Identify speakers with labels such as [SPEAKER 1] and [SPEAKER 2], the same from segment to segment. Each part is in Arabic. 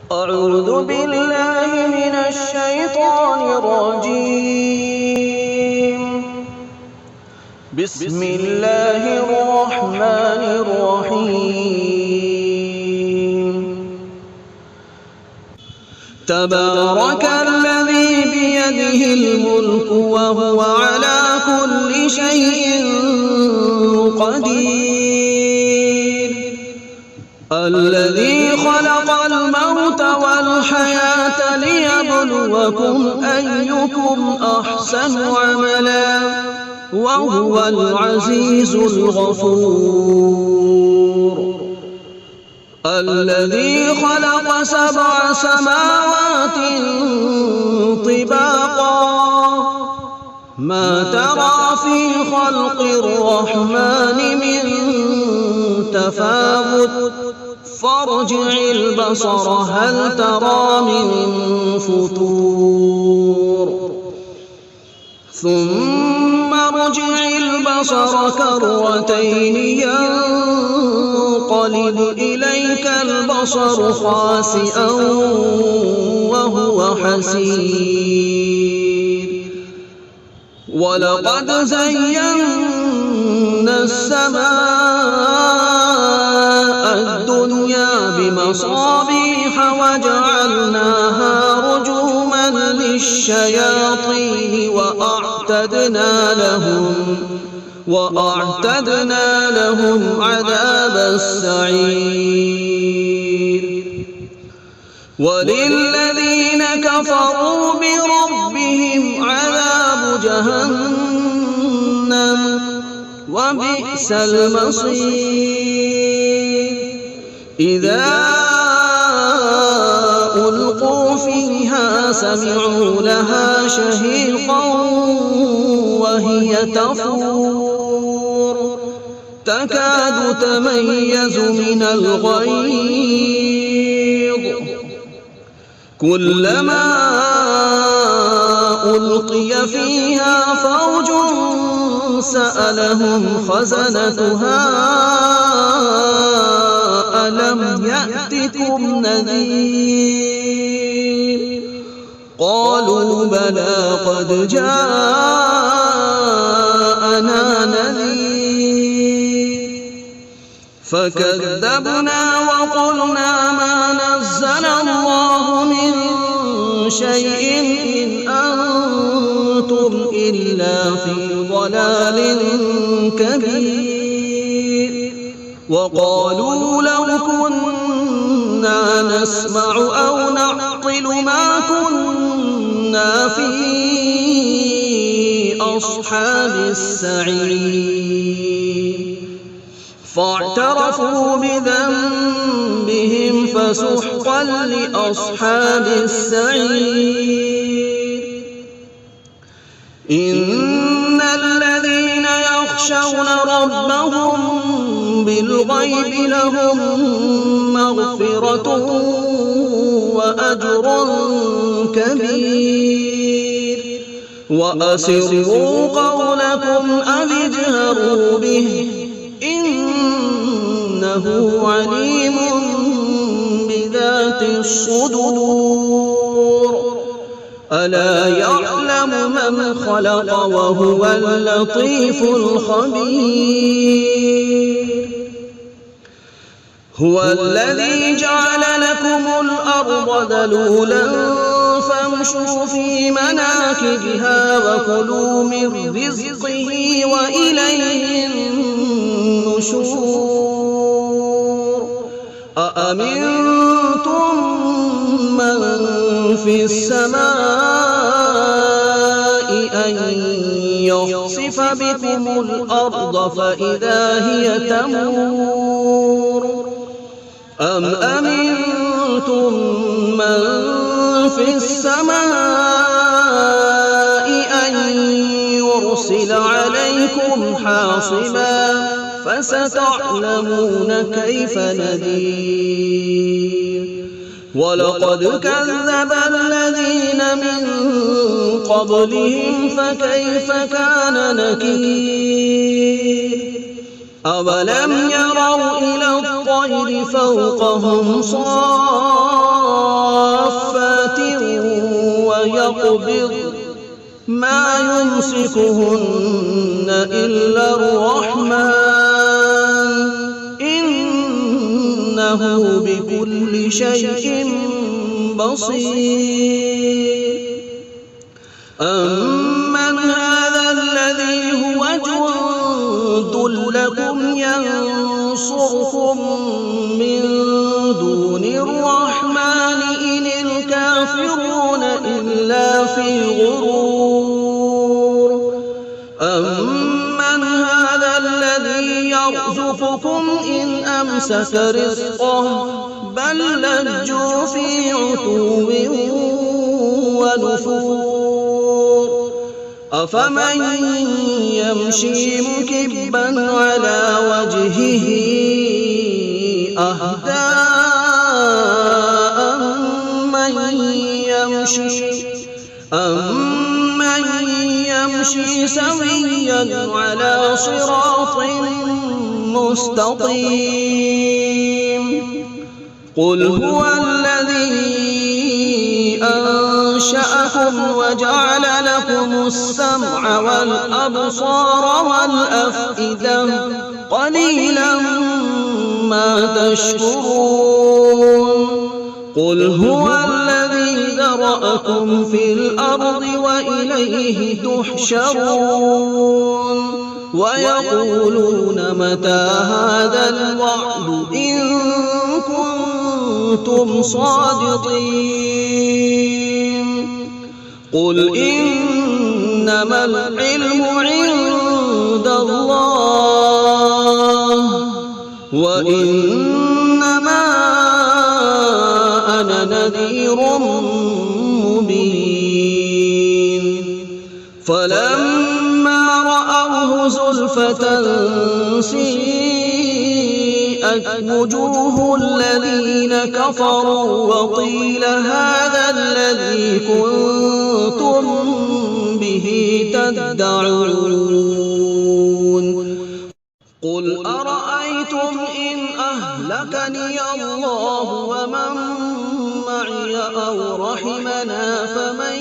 [SPEAKER 1] أعوذ بالله من الشيطان الرجيم. بسم الله الرحمن الرحيم. تبارك الذي بيده الملك وهو على كل شيء قدير. الذي خلق الموت والحياة ليبلوكم أيكم أحسن عملا وهو العزيز الغفور. الذي خلق 7 سماوات طباقا ما ترى في خلق الرحمن من تفاوت فارجع البصر هل ترى من فطور ثم ارجع البصر كرتين ينقلب إليك البصر خاسئا وهو حسير. ولقد زينا السماء الدنيا بمصابيح وجعلناها رجوما للشياطين وأعتدنا لهم عذاب السعير. وللذين كفروا بربهم عذاب جهنم وبئس المصير. إذا ألقوا فيها سمعوا لها شهيقا وهي تفور تكاد تميز من الغيظ كلما ألقي فيها فوج سألهم خزنتها ألم يأتكم نذير قالوا بلى قد جاءنا نذير فكذبنا وقلنا ما نزل الله من شيء إن أنتم إلا في ضلال كبير. وقالوا لو كنا نسمع أو نعقل ما كنا في أصحاب السعير. فاعترفوا بذنبهم فسحقا لأصحاب السعير. إن الذين يخشون ربهم بالغيب لهم مغفرة وأجر كبير. وأسروا قولكم أو اجهروا به إنه عليم بذات الصدور. ألا يعلم من خلق وهو اللطيف الخبير. هو الذي جعل لكم الأرض ذلولا فامشوا في مناكبها وكلوا من رزقه وإليه النشور. أأمنتم من في السماء أن يخسف بكم الأرض فإذا هي تمور أم أمنتم من في السماء أن يرسل عليكم حاصبا فستعلمون كيف نذير. ولقد كذب الذين من قبلهم فكيف كان نكير. أولم يروا إلى الطير فوقهم صافات يقبض ما يمسكهن إلا الرحمن إنه بكل شيء بصير. أمن هذا الذي هو جند لكم ينصركم من دون الرحمن إن الكافرون إلا في غرور. أمن هذا الذي يرزقكم إن أمسك رزقه بل لجوا في عتو ونفور. أفمن يمشي مكبا على وجهه أهدى أمن يمشي سويا على صراط مستقيم. قل هو الذي أنشأكم وجعل لكم السمع والأبصار والأفئدة قليلا ما تشكرون. قل هو الذي ذرأكم في الأرض وإليه تحشرون. ويقولون متى هذا الوعد إن كنتم صادقين. قل إنما العلم عند الله وإنما أنا نذير مبين. فلما رأوه زلفة سيئت وجوه الذين كفروا وقيل هذا الذي كنتم به تدعون. قل أرأيتم إن أهلكني الله ومن معي أو رحمنا فمن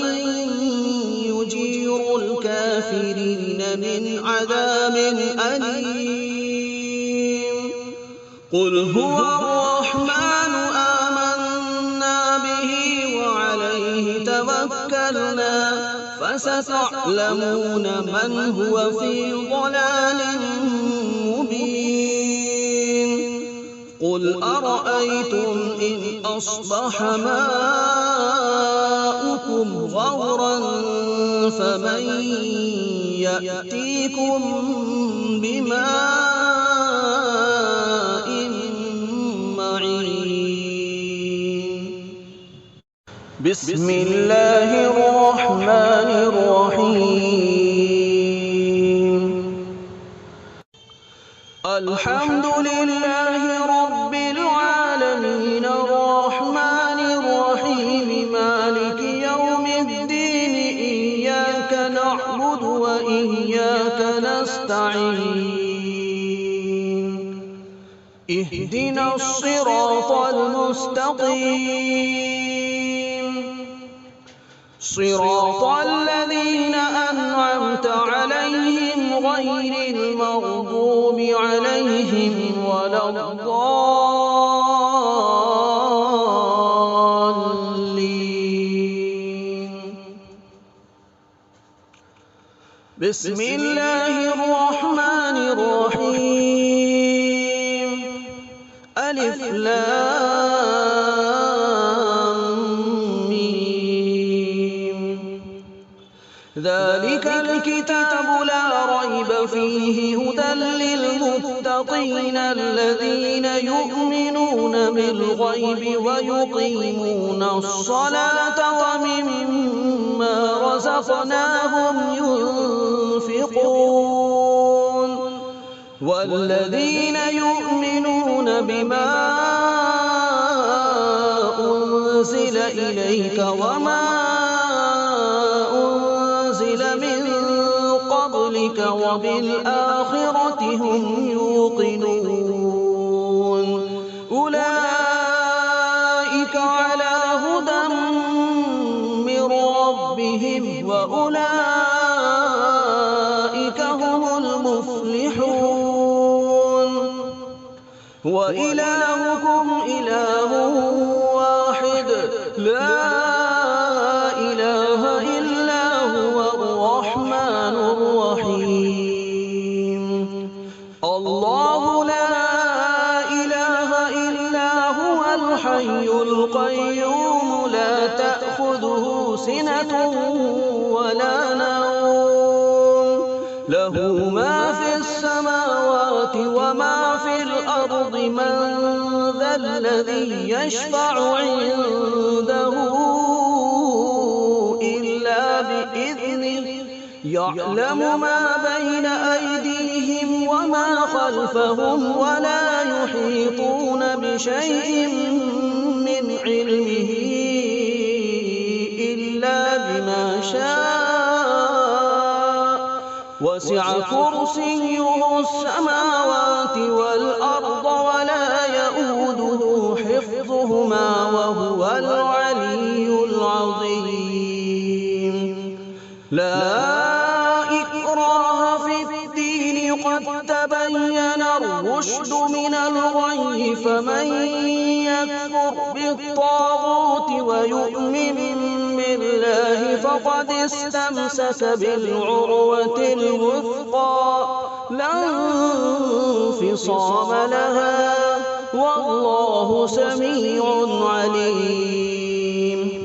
[SPEAKER 1] يجير الكافرين من عذاب أليم. قل هو الرحمن آمنا به وعليه توكلنا فستعلمون من هو في ضلال مبين. قل أرأيتم إن أصبح ماؤكم غورا فمن يأتيكم بماء معين. بسم الله الرحمن الرحيم. الحمد لله رب العالمين الرحمن الرحيم مالك يوم الدين إياك نعبد وإياك نستعين. اهدنا الصراط المستقيم صراط الذين أنعمت عليهم غير المغضوب عليهم ولا الضالين. بسم الله الرحمن الرحيم. ألف لام ميم. ذلك الكتاب لا ريب فيه هدى للمتقين الذين يؤمنون بالغيب ويقيمون الصلاة ومما رزقناهم ينفقون. والذين يؤمنون بما أنزل إليك وما أنزل من قبلك وبالآخرة هم يوقنون. أولئك على هدى من ربهم وأولئك هم المفلحون وإلهكم إله واحد لا إله إلا هو الرحمن الرحيم الله لا إله إلا هو الحي القيوم لا تأخذه سنة ولا نوم له ما في السماوات وما في الأرض من ذا الذي يشفع عنده إلا بإذنه يعلم ما بين أيديهم وما خلفهم ولا يحيطون بشيء من علمه إلا بما شاء وسع كرسيه السماوات والأرض ولا يئوده حفظهما وهو العلي العظيم لا إكراه في الدين قد تبين الرشد من الغي فمن يكفر بالطاغوت ويؤمن بالله فقد استمسك بالعروة الوثقى لا انفصام لها والله سميع عليم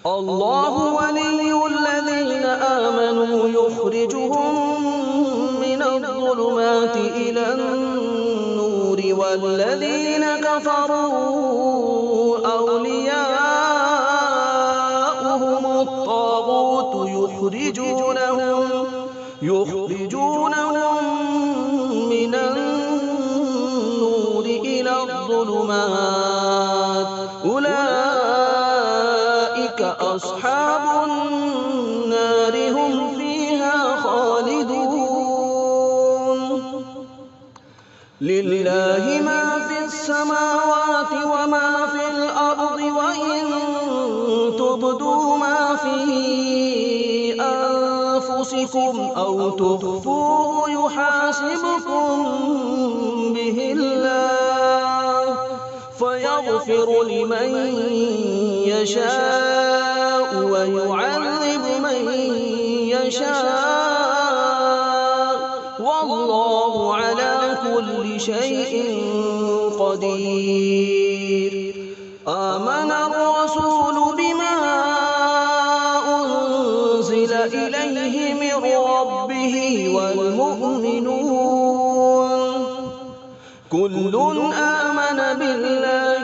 [SPEAKER 1] الله ولي الذين آمنوا يخرجهم من الظلمات إلى النور والذين كفروا أولياؤهم الطاغوت يخرجونهم من النور إلى الظلمات أولئك أصحاب النار هم فيها خالدون لله ما في السماوات وما في الأرض وإن تبدوا ما في أنفسكم أو تخفوه يحاسبكم به الله فيغفر لمن يشاء ويعذب من يشاء والله على كل شيء قدير آمن الرسول بما أنزل إليه من ربه والمؤمنون كل آمن بالله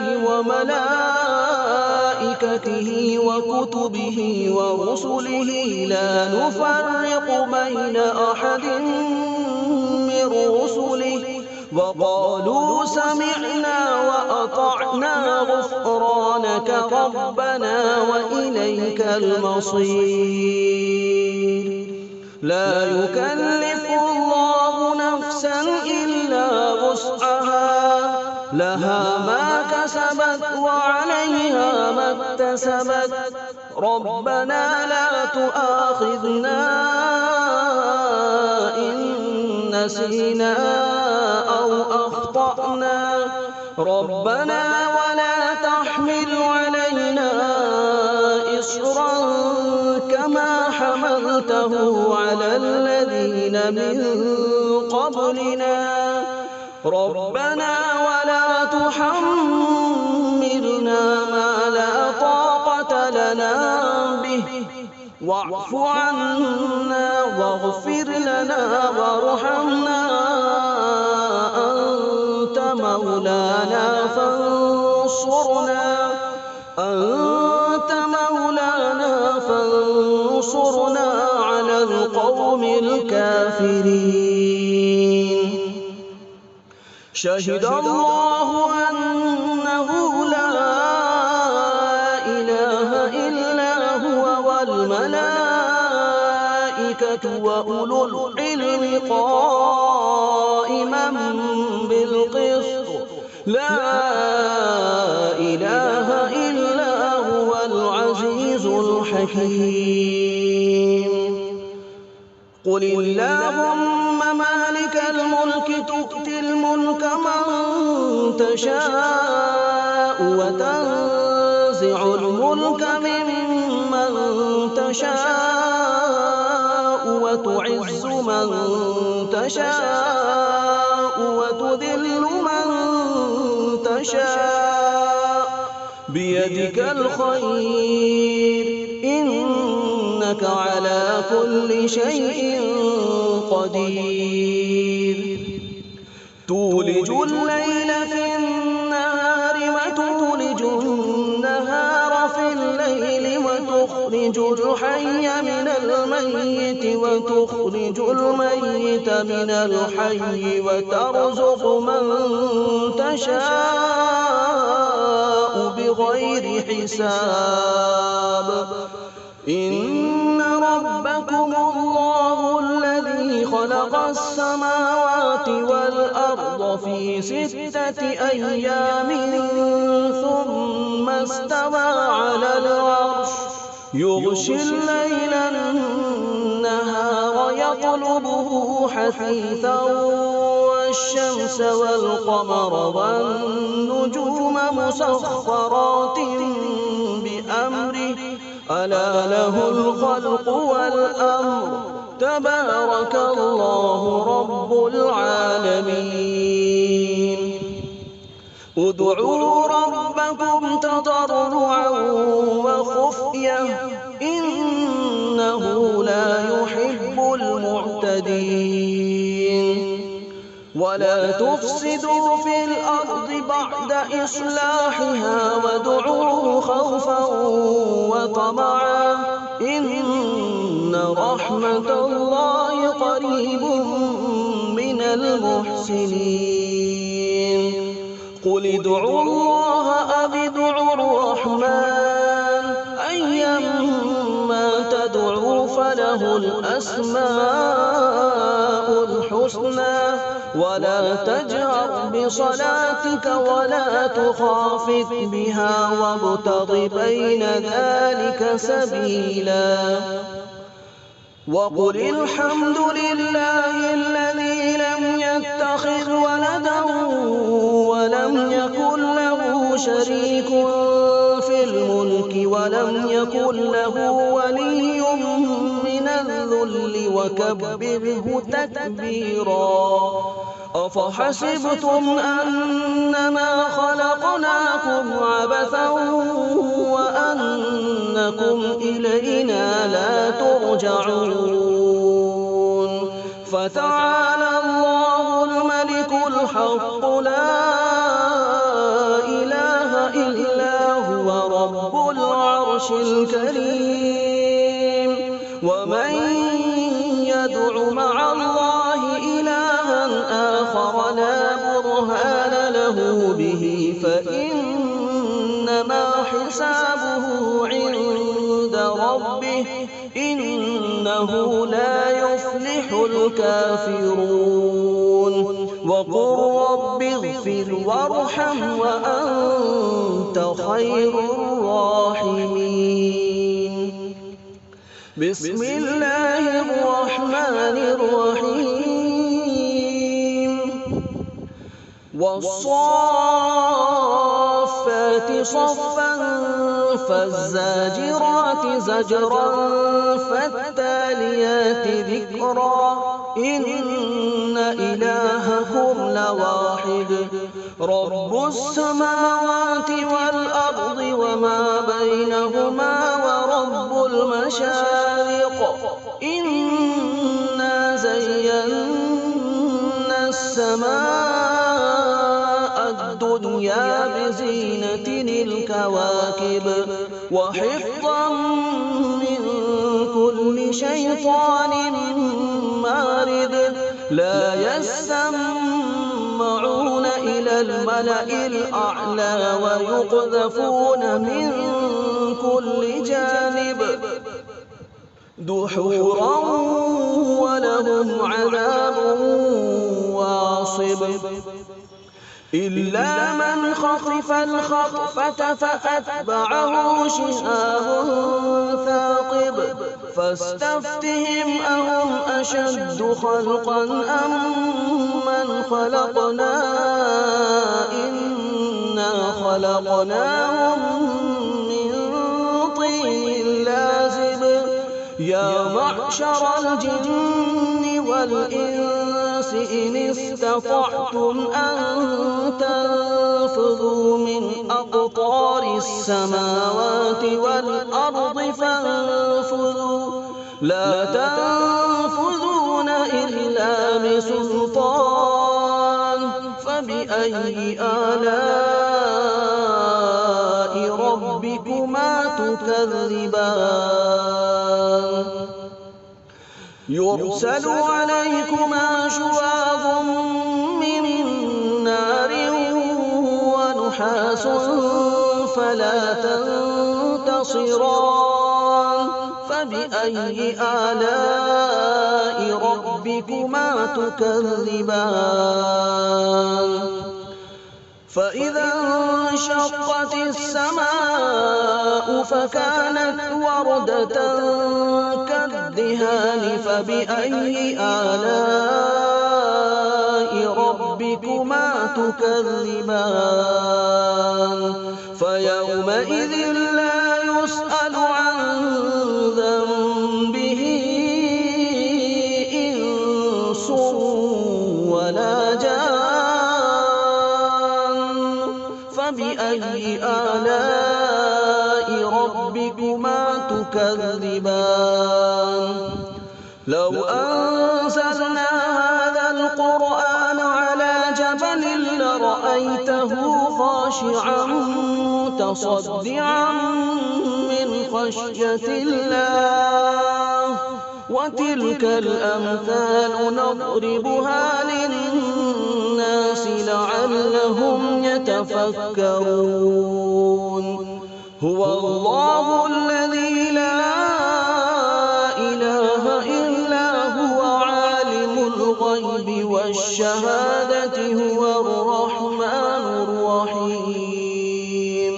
[SPEAKER 1] وملائكته وكتبه ورسله لا نفرق بين أحد من رسله وقالوا سمعنا وأطعنا غفرانك ربنا وإليك المصير لا يكلف الله نفسا إلا وسعها لها ما كسبت وعليها ما اكتسبت ربنا لا تؤاخذنا إن نسينا أو أخطأنا ربنا ولا تحمل علينا إصرا كما حملته على الذين من قبلنا ربنا ولا تحملنا ما لا طاقة لنا به واعف عنا واغفر لنا وارحمنا أنت مولانا فانصرنا على القوم الكافرين شهد الله أنه لا إله إلا هو والملائكة وأولو العلم قائما بالقسط لا إله إلا هو العزيز الحكيم حكيم قل اللهم مالك الملك تؤتي الملك من تشاء وتنزع الملك ممن تشاء وتعز من تشاء وتذل من تشاء بيدك الخير إنك على كل شيء قدير تولج الليل في النهار وتولج النهار في الليل وتخرج الحي من الميت وتخرج الميت من الحي وترزق من تشاء بغير حساب إن ربكم الله الذي خلق السماوات والأرض في 6 أيام ثم استوى على العرش يغشي الليل النهار يطلبه حثيثا والشمس والقمر والنجوم مسخرات بأمره ألا له الخلق والأمر تبارك الله رب العالمين ادعوا ربكم تضرعا وخفية إنه لا يحب المعتدين ولا تفسدوا في الأرض بعد إصلاحها وادعوه خوفا وطمعا إن رحمة الله قريب من المحسنين قل ادعوا الله أو ادعوا الرحمن أيما تدعوا فله الأسماء الحسنى ولا تجهر بصلاتك ولا تخافت بها وابتغ بين ذلك سبيلا وقل الحمد لله الذي لم يتخذ ولدا ولم يكن له شريك في الملك ولم يكن له ولي من الذل وكبره تكبيرا أفحسبتم أنما خلقناكم عبثا وأنكم إلينا لا ترجعون فتعالى الله الملك الحق لا إله إلا هو رب العرش الكريم ومن يدع مع الله إلها آخر لا برهان له به فإنما حسابه عند ربه إنه لا يفلح الكافرون وقل رب اغفر وارحم وأنت خير الراحمين بسم الله الرحمن الرحيم والصافات صفا فالزاجرات زجرا فالتاليات ذكرا إن إلهكم لواحد رب السماوات والأرض وما بينهما ورب المشارق إنا زينا السماء الدنيا بزينة الكواكب وحفظا من كل شيطان مارد لا يسمعون إلى الملأ الأعلى ويقذفون من كل جانب دحورا ولهم عذاب واصب إلا من خطف الخطفة فأتبعه شهاب ثاقب فاستفتهم أهم أشد خلقا أم من خلقنا إنا خلقناهم من طين لازب يا معشر الجن والإنس إن استطعتم أن تنفذوا من أقطار السماوات والأرض فانفذوا لا تنفذون إلا بسلطان فبأي آلاء ربكما تكذبان يرسل عليكما شواظ من نار ونحاس فلا تنتصران فبأي آلاء ربكما تكذبان فإذا انشقت السماء فكانت وردة كالدهان فبأي آلاء ربكما تكذبان فيومئذ لا يسأل عن ذنبه إنس ولا جان فبأي آلاء ربكما تكذبان لو أنزلنا هذا القرآن على جبل لرأيته خاشعا متصدعا من خشية الله وتلك الأمثال نضربها للناس لعلهم يتفكرون هو الله الذي لا إله إلا هو عالم الغيب والشهادة هو الرحمن الرحيم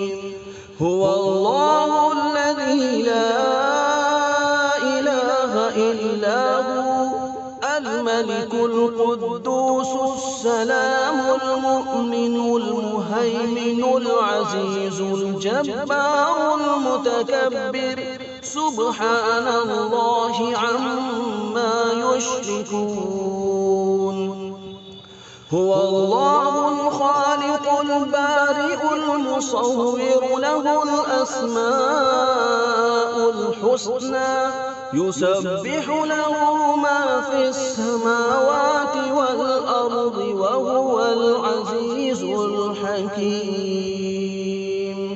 [SPEAKER 1] هو الله الذي لا إله إلا هو الملك القدوس السلام المؤمن المهيمن العزيز الجبار المتكبر سبحان الله عما يشركون هو الله الخالق البارئ المصور له الأسماء الحسنى يسبح له ما في السماوات والأرض وهو العزيز الحكيم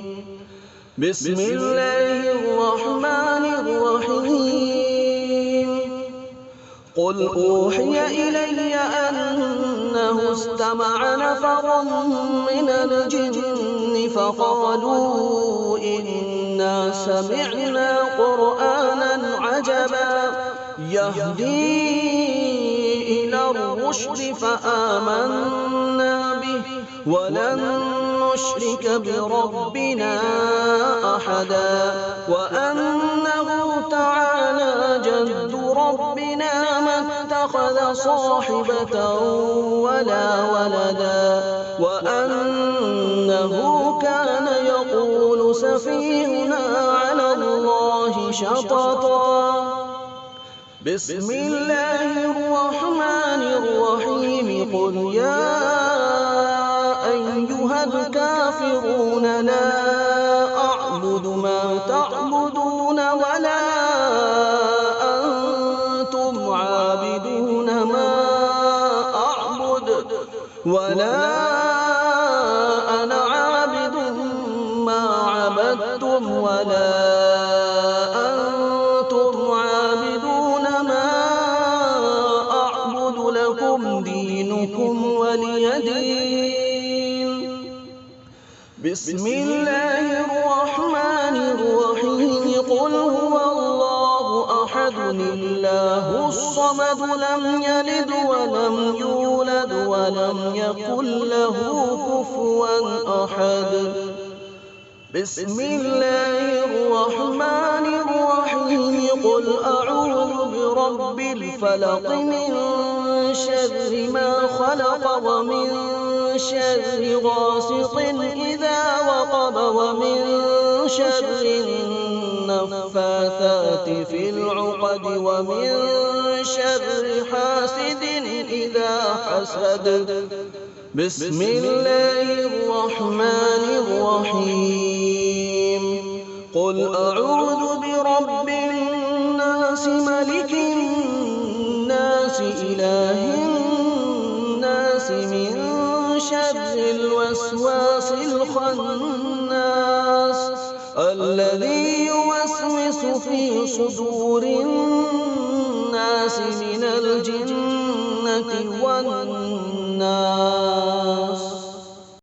[SPEAKER 1] بسم الله الرحمن الرحيم قل أوحي إلي أنه استمع نفر من الجن فقالوا إنا سمعنا قرآنا عجبا يهدي إلى الرشد فآمنا به ولن نشرك بربنا أحدا وأنه تعالى جد ربنا ما اتخذ صاحبة ولا ولدا وأنه كان يقول سفيهنا على الله شططا بسم الله الرحمن الرحيم قل يا أيها الكافرون لا أعبد ما تعبدون ولا أنتم عابدون ما أعبد ولا أنا عابد ما عبدتم ولا أنتم عابدون ما أعبد لكم دينكم ولي دين بسم الله الرحمن الرحيم قل هو الله أحد الله الصمد لم يلد ولم يولد ولم يكن له كفوا أحد بسم الله الرحمن الرحيم قل برب الفلق من شر ما خلق ومن شر غاسق إذا وقب ومن شر النفاثات في العقد ومن شر حاسد إذا حسد. بسم الله الرحمن الرحيم. قل أعوذ برب الناس ملك الناس إله الناس من شر الوسواس الخناس الذي يوسوس في صدور الناس من الجنة والناس.